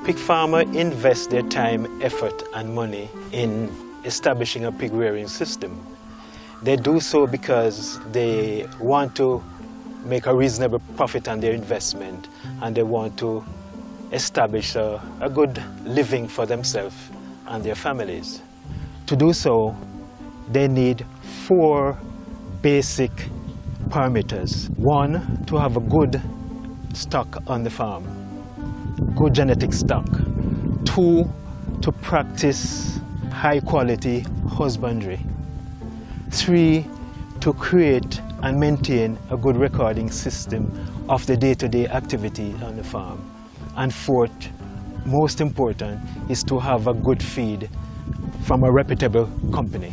Pig farmers invest their time, effort and money in establishing a pig rearing system. They do so because they want to make a reasonable profit on their investment, and they want to establish a good living for themselves and their families. To do so, they need 4 basic parameters. 1, to have a good stock on the farm, good genetic stock. 2, to practice high quality husbandry. 3, to create and maintain a good recording system of the day-to-day activity on the farm. And 4th, most important, is to have a good feed from a reputable company.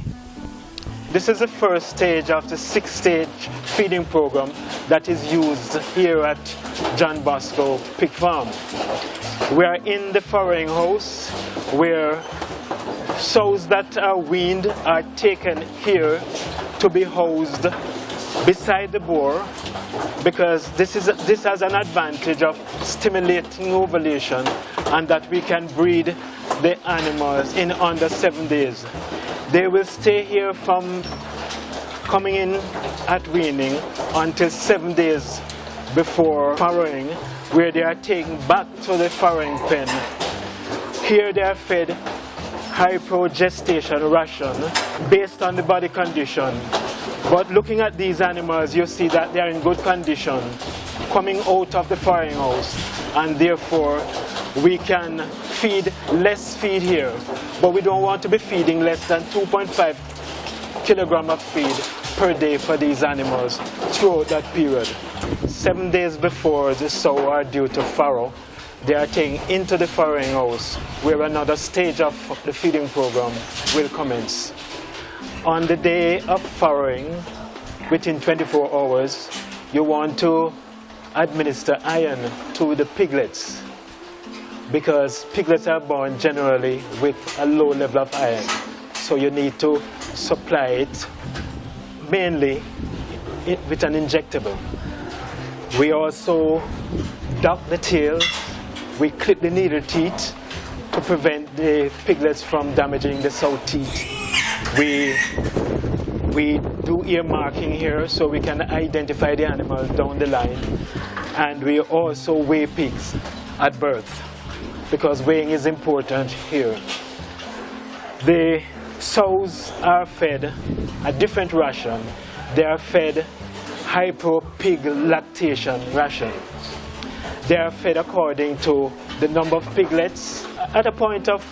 This is the first stage of the 6-stage feeding program that is used here at John Bosco Pig Farm. We are in the farrowing house where sows that are weaned are taken here to be housed beside the boar, because this has an advantage of stimulating ovulation and that we can breed the animals in under 7 days. They will stay here from coming in at weaning until 7 days before farrowing, where they are taken back to the farrowing pen. Here they are fed high-pro gestation ration based on the body condition. But looking at these animals, you see that they are in good condition coming out of the farrowing house, and therefore we can feed less feed here, but we don't want to be feeding less than 2.5 kilograms of feed per day for these animals throughout that period. 7 days before the sow are due to farrow, they are taken into the farrowing house where another stage of the feeding program will commence. On the day of farrowing, within 24 hours, you want to administer iron to the piglets, because piglets are born generally with a low level of iron. So you need to supply it mainly with an injectable. We also dock the tail, we clip the needle teeth to prevent the piglets from damaging the sow teeth. We do ear marking here so we can identify the animal down the line, and we also weigh pigs at birth, because weighing is important here. The sows are fed a different ration. They are fed high-pro pig lactation ration. They are fed according to the number of piglets at a point of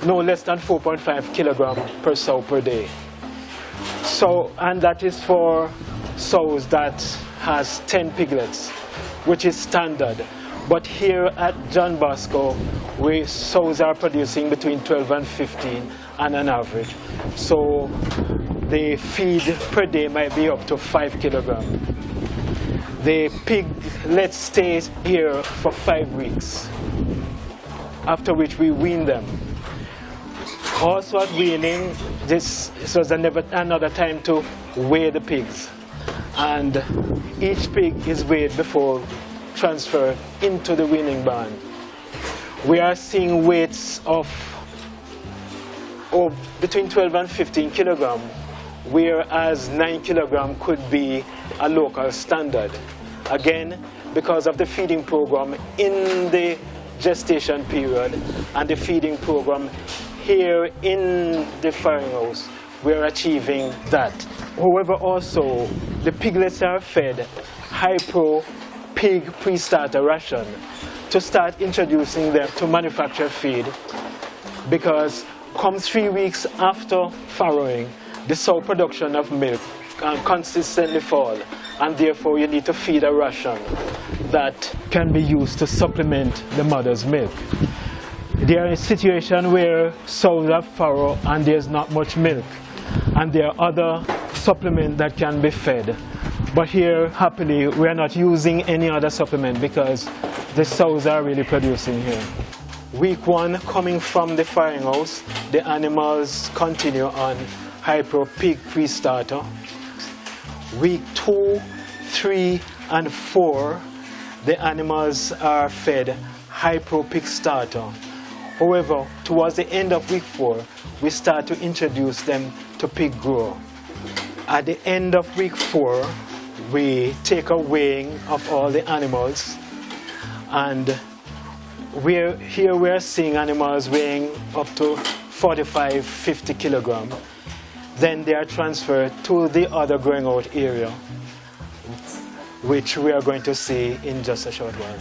no less than 4.5 kilograms per sow per day. So, and that is for sows that has 10 piglets, which is standard. But here at John Bosco, sows are producing between 12 and 15 on an average. So the feed per day might be up to 5 kilograms. The piglets stay here for 5 weeks, after which we wean them. Also at weaning, this was another time to weigh the pigs. And each pig is weighed before transfer into the weaning barn. We are seeing weights of between 12 and 15 kilograms, whereas 9 kilograms could be a local standard. Again, because of the feeding program in the gestation period and the feeding program here in the farrowing house, we are achieving that. However, also, the piglets are fed high-pro pig pre-starter ration to start introducing them to manufactured feed, because come 3 weeks after farrowing, the sow production of milk can consistently fall, and therefore you need to feed a ration that can be used to supplement the mother's milk. They are in a situation where sows are farrow and there's not much milk, and there are other supplements that can be fed. But here, happily, we are not using any other supplement because the sows are really producing here. Week 1, coming from the farrowing house, the animals continue on high-pro pig pre-starter. Week 2, 3, and 4, the animals are fed Hypro Pig Starter. However, towards the end of week 4, we start to introduce them to Pig Grower. At the end of week 4, we take a weighing of all the animals, and here we are seeing animals weighing up to 45-50 kilograms. Then they are transferred to the other growing out area, which we are going to see in just a short while.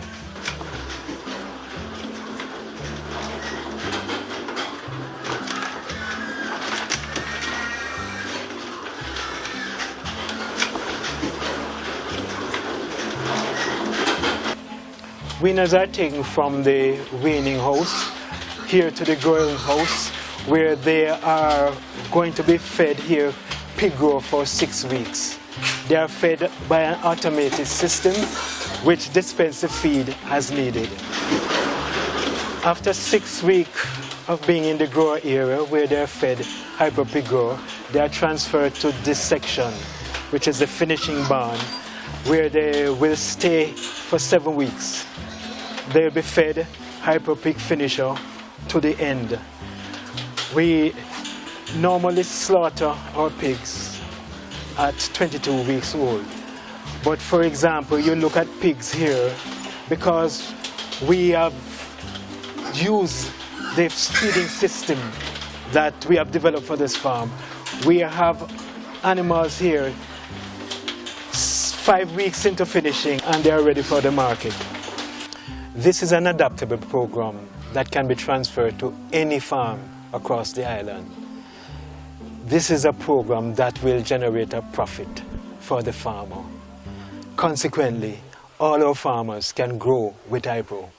Weaners are taken from the weaning house here to the growing house, where they are going to be fed here pig grow for 6 weeks. They are fed by an automated system which dispenses the feed as needed. After 6 weeks of being in the grower area where they are fed Hypro Pig Grower, they are transferred to this section, which is the finishing barn, where they will stay for 7 weeks. They will be fed Hypro Pig Finisher to the end. We normally slaughter our pigs at 22 weeks old. But for example, you look at pigs here, because we have used the feeding system that we have developed for this farm. We have animals here 5 weeks into finishing, and they are ready for the market. This is an adaptable program that can be transferred to any farm across the island. This is a program that will generate a profit for the farmer. Consequently, all our farmers can grow with Hypro.